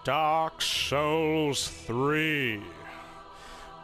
Dark Souls 3.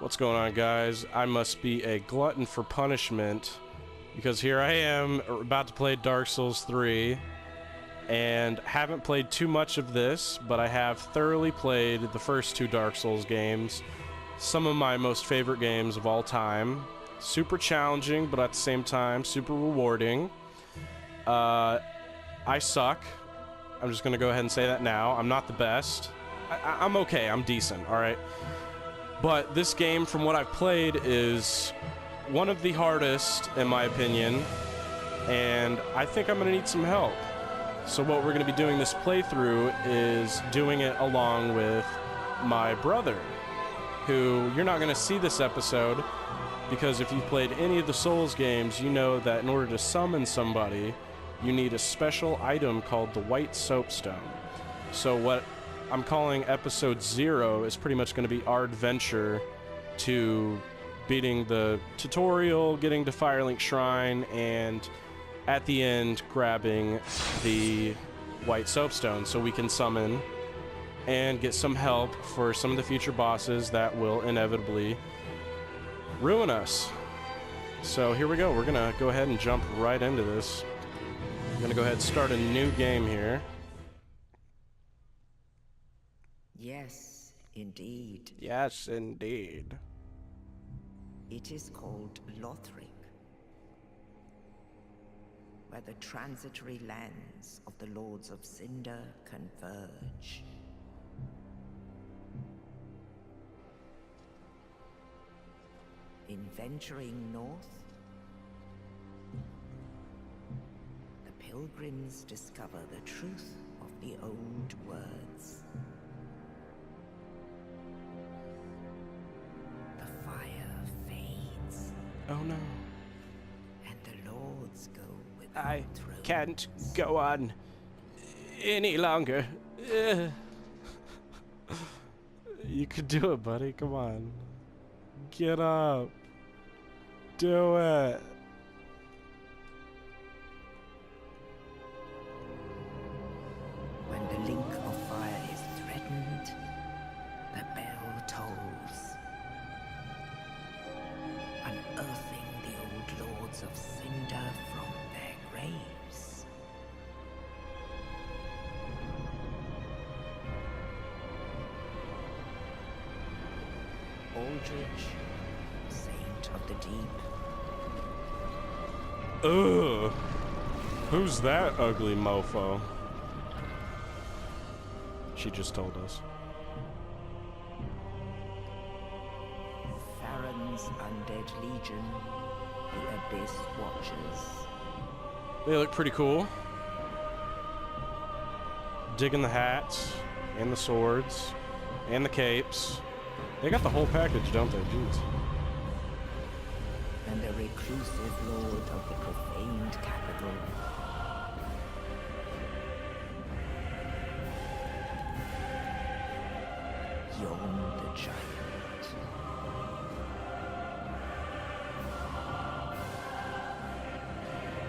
What's going on, guys? I must be a glutton for punishment because here I am about to play Dark Souls 3 and haven't played too much of this, but I have thoroughly played the first two Dark Souls games, some of my most favorite games of all time. Super challenging, but at the same time super rewarding. I suck. I'm just gonna go ahead and say that now. I'm not the best. I'm okay. I'm decent, alright? But this game, from what I've played, is one of the hardest, in my opinion, and I think I'm gonna need some help. So what we're gonna be doing this playthrough is doing it along with my brother, who you're not gonna see this episode, because if you've played any of the Souls games, you know that in order to summon somebody, you need a special item called the White Soapstone. So what I'm calling episode 0 is pretty much going to be our adventure to beating the tutorial, getting to Firelink Shrine, and at the end grabbing the White Soapstone so we can summon and get some help for some of the future bosses that will inevitably ruin us. So here we go. We're going to go ahead and jump right into this. I'm gonna go ahead and start a new game here. Yes, indeed. Yes, indeed. It is called Loitering, where the transitory lands of the Lords of Cinder converge. In venturing north, pilgrims discover the truth of the old words. The fire fades. Oh no. And the lords go with I thrones. Can't go on any longer. You could do it, buddy. Come on. Get up. Do it. When the link of fire is threatened, the bell tolls, unearthing the old lords of Cinder from their graves. Aldrich, saint of the deep. Ugh. Who's that ugly mofo? She just told us. Harems undead legion, the abyss watchers. They look pretty cool. Digging the hats, and the swords, and the capes. They got the whole package, don't they? Jeez. And the reclusive lord of the profaned capital. Yon the giant.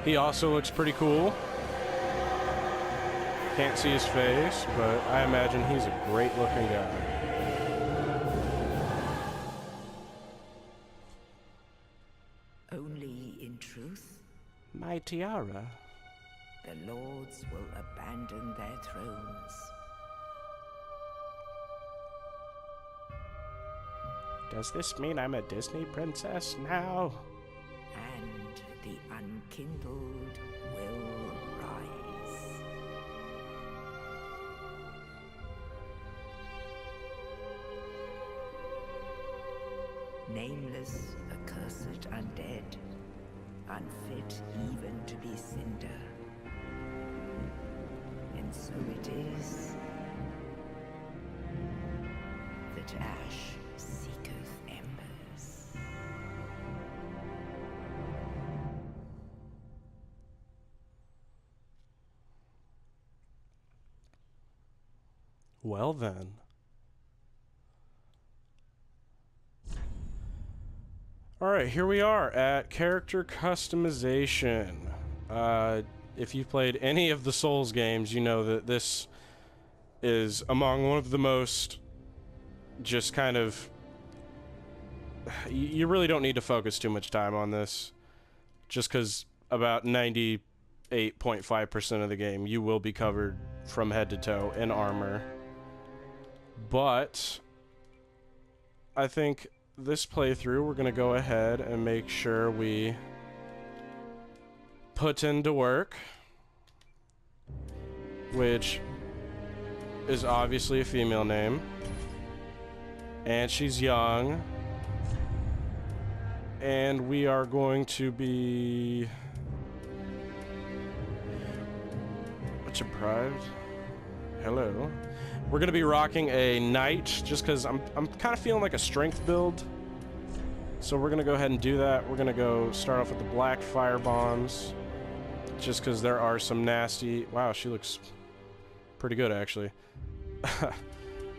He also looks pretty cool. Can't see his face, but I imagine he's a great looking guy. Only in truth, My tiara. the lords will abandon their thrones. Does this mean I'm a Disney princess now? And the unkindled will rise. Nameless, accursed undead, unfit even to be cinder. And so it is that ash seeketh embers. Well then. Alright, here we are at character customization. If you've played any of the Souls games, you know that this is among one of the most just kind of... You really don't need to focus too much time on this, just because about 98.5% of the game you will be covered from head to toe in armor. But I think this playthrough we're going to go ahead and make sure we put into work, which is obviously a female name, and she's young, and we are going to be deprived. Hello. We're gonna be rocking a knight just because I'm kind of feeling like a strength build, so we're gonna go ahead and do that. We're gonna go start off with the black fire bombs just because there are some nasty... Wow, she looks pretty good actually.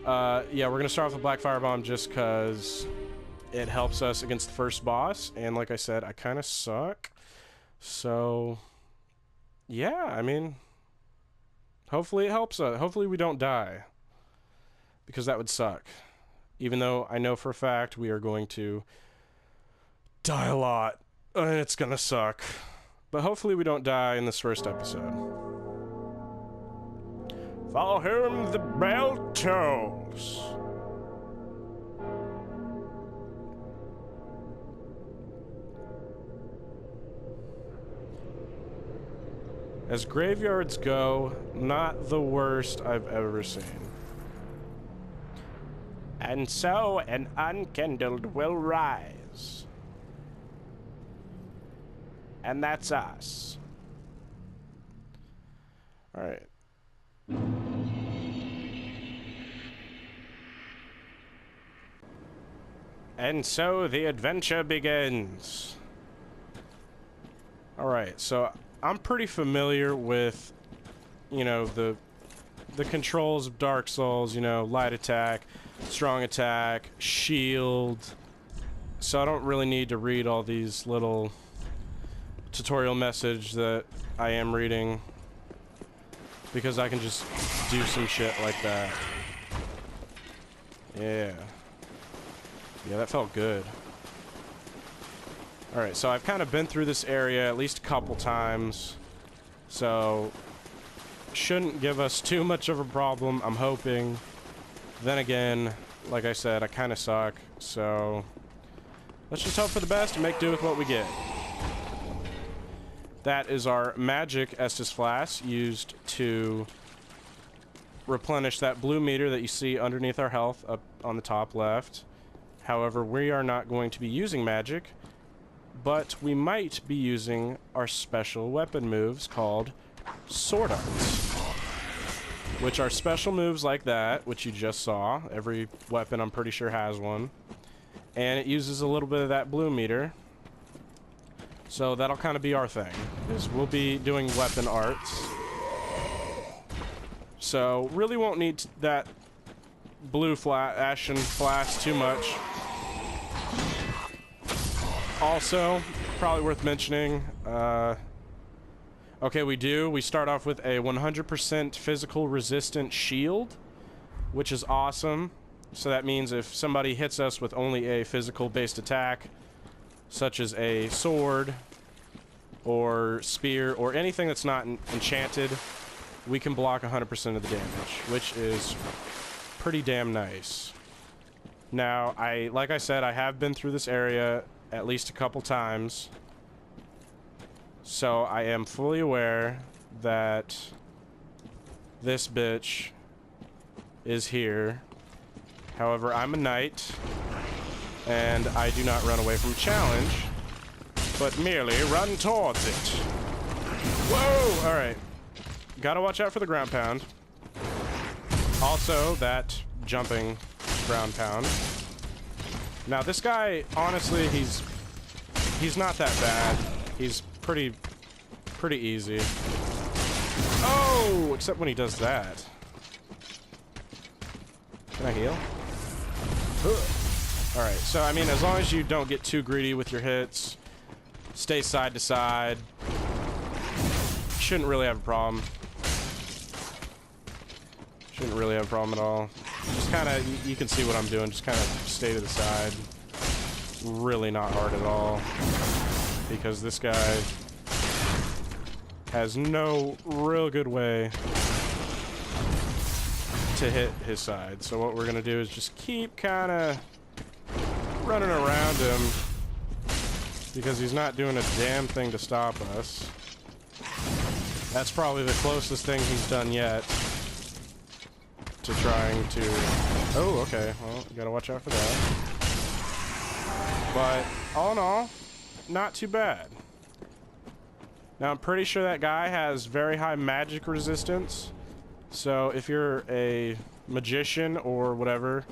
Yeah, we're gonna start off with Black Firebomb just because it helps us against the first boss, and like I said, I kind of suck. So, yeah, I mean, hopefully it helps us. Hopefully we don't die, because that would suck. Even though I know for a fact we are going to die a lot, and it's gonna suck. But hopefully we don't die in this first episode. For whom the bell tolls. As graveyards go, not the worst I've ever seen. And so an Unkindled will rise. And that's us. Alright. And so the adventure begins. Alright, so I'm pretty familiar with, you know, the controls of Dark Souls, you know, light attack, strong attack, shield. So I don't really need to read all these little tutorial message that I am reading, because I can just do some shit like that. Yeah. Yeah, that felt good. Alright, so I've kind of been through this area at least a couple times, so shouldn't give us too much of a problem, I'm hoping. Then again, like I said, I kind of suck, so let's just hope for the best and make do with what we get. That is our magic Estus Flask, used to replenish that blue meter that you see underneath our health up on the top left. However, we are not going to be using magic, but we might be using our special weapon moves called Sword Arts, which are special moves like that, which you just saw. Every weapon, I'm pretty sure, has one. And it uses a little bit of that blue meter. So that'll kind of be our thing, is we'll be doing weapon arts. So really won't need that blue ashen flask too much. Also, probably worth mentioning, okay, we start off with a 100% physical resistant shield, which is awesome. So that means if somebody hits us with only a physical based attack, such as a sword or spear or anything that's not enchanted, we can block 100% of the damage, which is pretty damn nice. Now, like I said, I have been through this area at least a couple times, so I am fully aware that this bitch is here. However, I'm a knight, and I do not run away from challenge, but merely run towards it. Whoa! Alright. Gotta watch out for the ground pound. Also, that jumping ground pound. Now, this guy, honestly, he's not that bad. He's pretty easy. Oh! Except when he does that. Can I heal? Alright, so, I mean, as long as you don't get too greedy with your hits, stay side to side, shouldn't really have a problem. shouldn't really have a problem at all. Just kind of, you can see what I'm doing. Just kind of stay to the side. Really not hard at all. Because this guy has no real good way to hit his side. So what we're going to do is just keep kind of running around him. Because he's not doing a damn thing to stop us. That's probably the closest thing he's done yet to trying to... Oh, okay. Well, you gotta watch out for that. But, all in all, not too bad. Now, I'm pretty sure that guy has very high magic resistance. So, if you're a magician or whatever,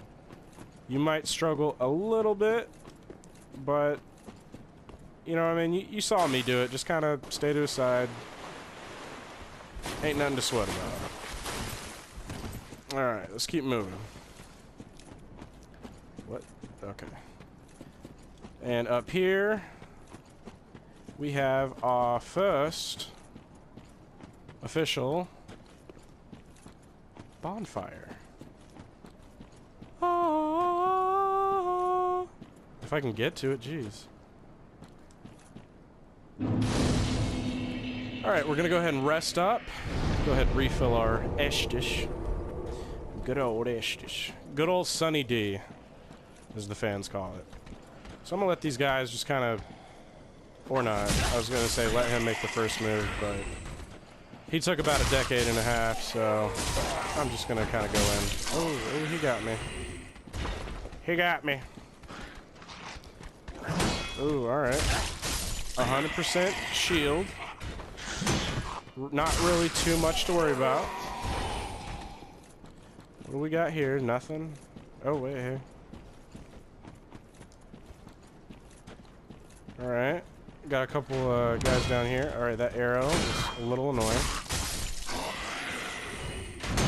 you might struggle a little bit. But, you know what I mean? You saw me do it. Just kind of stay to his side. Ain't nothing to sweat about. Alright, let's keep moving. What? Okay. And up here, we have our first official bonfire. Oh, if I can get to it, jeez. Alright, we're gonna go ahead and rest up. Go ahead and refill our Estus. Good old Estus. Good old Sunny D, as the fans call it. So I'm gonna let these guys just kind of... Or not. I was gonna say let him make the first move, but... He took about a decade and a half, so... I'm just gonna kind of go in. Oh, he got me. He got me. Ooh, alright. 100% shield. Not really too much to worry about. What do we got here? Nothing. Oh, wait, here. Alright. Got a couple guys down here. Alright, that arrow is a little annoying.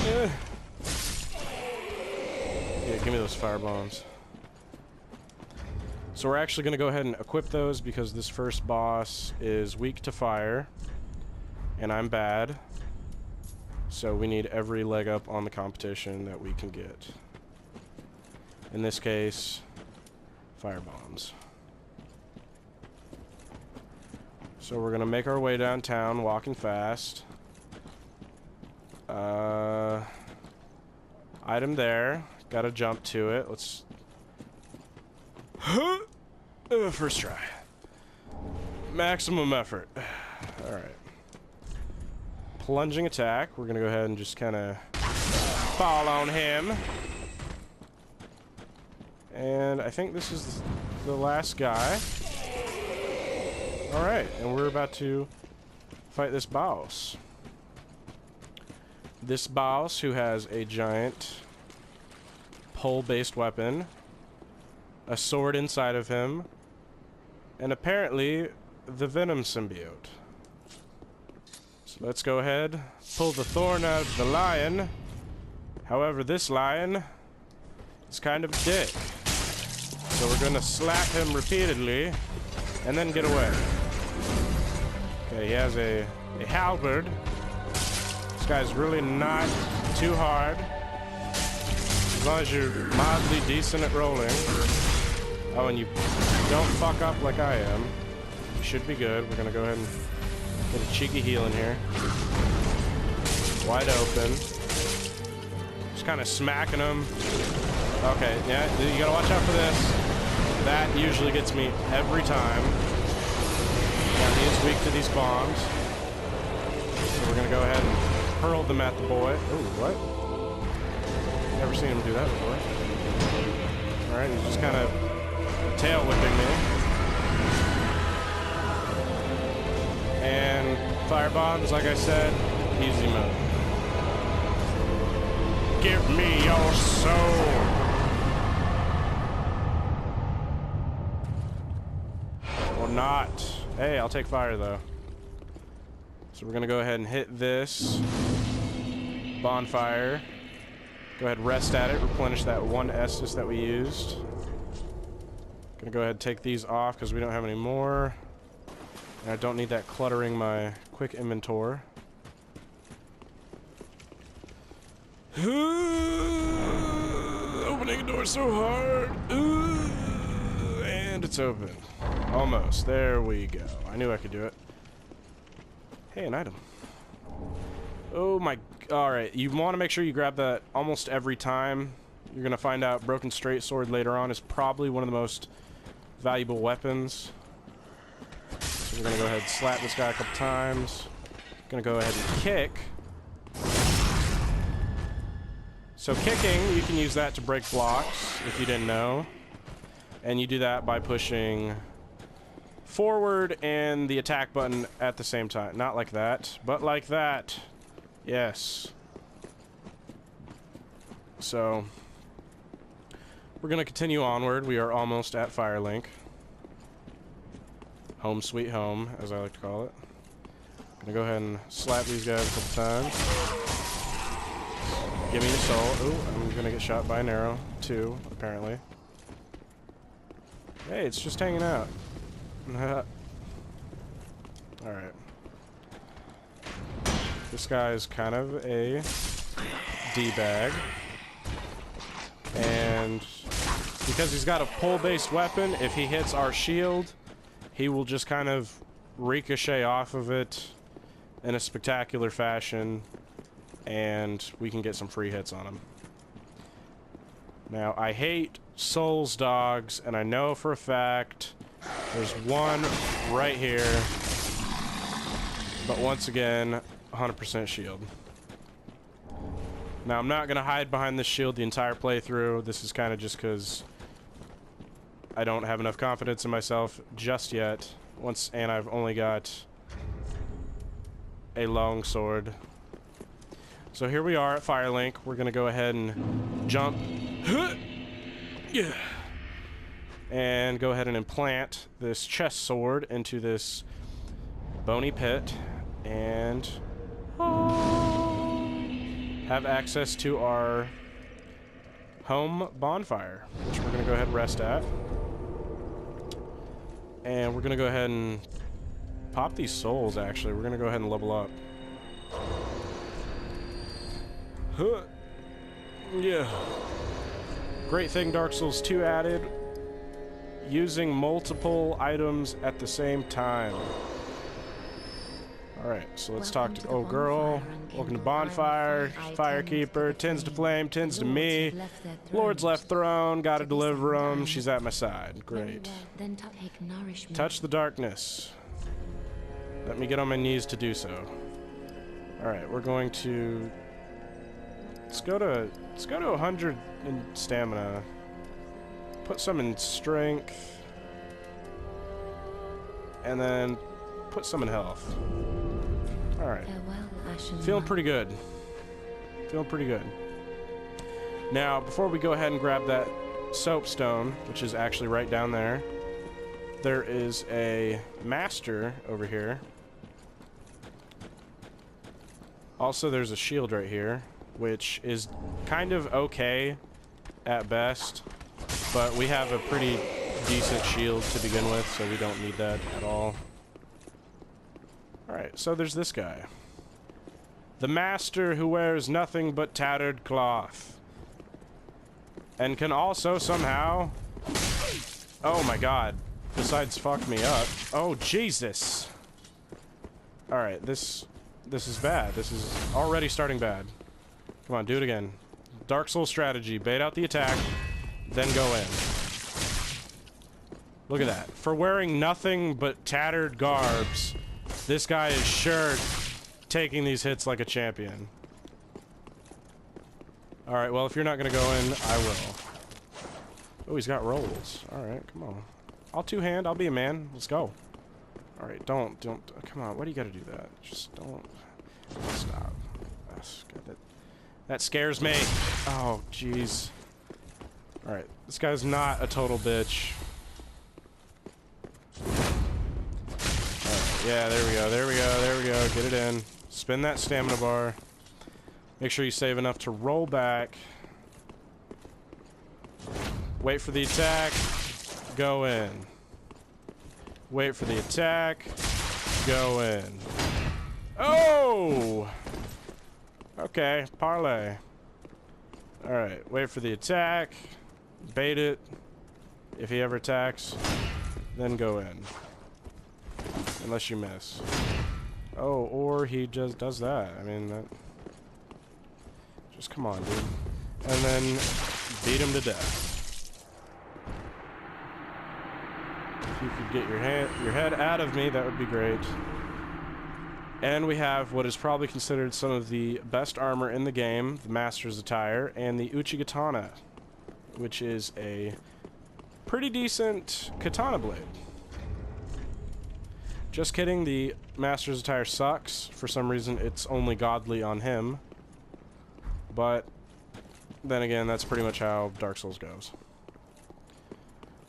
Yeah, give me those fire bombs. So we're actually going to go ahead and equip those because this first boss is weak to fire. And I'm bad. So we need every leg up on the competition that we can get. In this case, fire bombs. So we're going to make our way downtown, walking fast. Item there. Gotta jump to it. Let's... first try. Maximum effort. Alright. Plunging attack. We're gonna go ahead and just kind of fall on him. And I think this is the last guy. Alright, and we're about to fight this boss. This boss, who has a giant pole-based weapon, a sword inside of him, and apparently the Venom symbiote. So let's go ahead, pull the Thorn out of the lion. However, this lion is kind of a dick. So we're gonna slap him repeatedly, and then get away. Okay, he has a halberd. This guy's really not too hard. As long as you're mildly decent at rolling. Oh, and you don't fuck up like I am. You should be good. We're gonna go ahead and get a cheeky heal in here. Wide open. Just kind of smacking him. Okay, yeah, you gotta watch out for this. That usually gets me every time. Yeah, he is weak to these bombs. So we're gonna go ahead and hurl them at the boy. Oh, what? Never seen him do that before. Alright, he's just kind of tail whipping me. And fire bombs, like I said, easy mode. Give me your soul! Or not. Hey, I'll take fire though. So we're gonna go ahead and hit this bonfire. Go ahead, rest at it, replenish that one Estus that we used. Gonna go ahead and take these off because we don't have any more. And I don't need that cluttering my quick inventory. opening a door so hard. Ooh, and it's open. Almost. There we go. I knew I could do it. Hey, an item. Oh my... Alright, you want to make sure you grab that almost every time. You're going to find out Broken Straight Sword later on is probably one of the most valuable weapons. So we're going to go ahead and slap this guy a couple times. Going to go ahead and kick. So kicking, you can use that to break blocks, if you didn't know. And you do that by pushing forward and the attack button at the same time. Not like that, but like that. Yes. So, we're going to continue onward. We are almost at Firelink. Home sweet home, as I like to call it. Gonna go ahead and slap these guys a couple times. Give me a soul. Ooh, I'm gonna get shot by an arrow, too, apparently. Hey, it's just hanging out. Alright. This guy is kind of a D-bag. And because he's got a pull-based weapon, if he hits our shield, he will just kind of ricochet off of it in a spectacular fashion, and we can get some free hits on him. Now, I hate Souls dogs, and I know for a fact there's one right here, but once again, 100% shield. Now, I'm not going to hide behind this shield the entire playthrough. This is kind of just because I don't have enough confidence in myself just yet. And I've only got a long sword. So here we are at Firelink. We're going to go ahead and jump. Yeah. And go ahead and implant this chest sword into this bony pit. And have access to our home bonfire, which we're going to go ahead and rest at. And we're going to go ahead and pop these souls, actually. We're going to go ahead and level up. Huh. Yeah. Great thing Dark Souls 2 added. Using multiple items at the same time. Alright, so let's talk to... Oh, girl. Welcome to Bonfire. Firekeeper. Tends to flame. Tends to me. Lord's left throne. Gotta deliver them. She's at my side. Great. Touch the darkness. Let me get on my knees to do so. Alright, we're going to... Let's go to 100 in stamina. Put some in strength. And then put some in health. Alright. Feeling pretty good. Feeling pretty good. Now, before we go ahead and grab that soapstone, which is actually right down there, there is a master over here. Also, there's a shield right here, which is kind of okay at best, but we have a pretty decent shield to begin with, so we don't need that at all. Alright, so there's this guy. The master who wears nothing but tattered cloth. And can also somehow... Oh my god. Besides fuck me up. Oh, Jesus. Alright, this is bad. This is already starting bad. Come on, do it again. Dark Souls strategy. Bait out the attack, then go in. Look at that. For wearing nothing but tattered garbs, this guy is sure taking these hits like a champion. Alright, well, if you're not gonna go in, I will. Oh, he's got rolls. Alright, come on. I'll two-hand. I'll be a man. Let's go. Alright, don't. Come on, why do you gotta do that? Just don't. Stop. That scares me. Oh, jeez. Alright, this guy's not a total bitch. Yeah, there we go, there we go, there we go. Get it in. Spin that stamina bar. Make sure you save enough to roll back. Wait for the attack. Go in. Wait for the attack. Go in. Oh! Okay, parlay. Alright, wait for the attack. bait it. If he ever attacks, then go in. Unless you miss. Oh, or he just does that. I mean, that... Just come on, dude. And then beat him to death. If you could get your head out of me, that would be great. And we have what is probably considered some of the best armor in the game, the Master's Attire, and the Uchigatana, which is a pretty decent katana blade. Just kidding, the Master's Attire sucks. For some reason, it's only godly on him. But then again, that's pretty much how Dark Souls goes.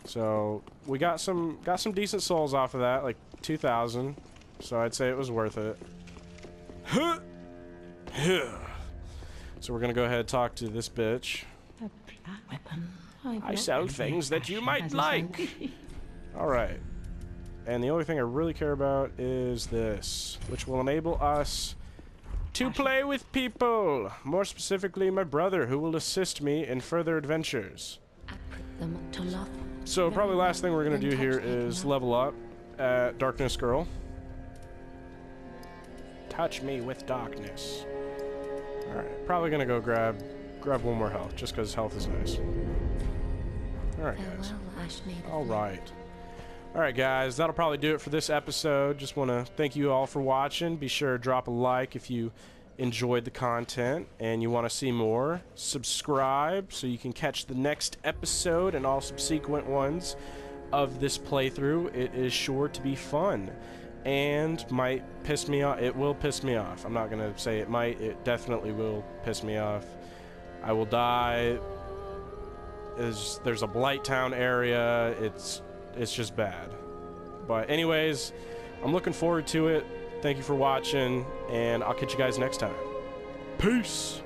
So we got some decent souls off of that, like 2,000. So I'd say it was worth it. So we're gonna go ahead and talk to this bitch. I sell things that you might like. All right. And the only thing I really care about is this, which will enable us to play with people. More specifically, my brother, who will assist me in further adventures. So probably last thing we're going to do here is level up at Darkness Girl. Touch me with darkness. Alright, probably going to go grab one more health, just because health is nice. Alright, guys. Alright. Alright, guys, that'll probably do it for this episode. Just want to thank you all for watching. Be sure to drop a like if you enjoyed the content and you want to see more. Subscribe so you can catch the next episode and all subsequent ones of this playthrough. It is sure to be fun and might piss me off. It will piss me off. I'm not going to say it might. It definitely will piss me off. I will die. There's a Blight Town area. It's just bad. But anyways, I'm looking forward to it. Thank you for watching, and I'll catch you guys next time. Peace!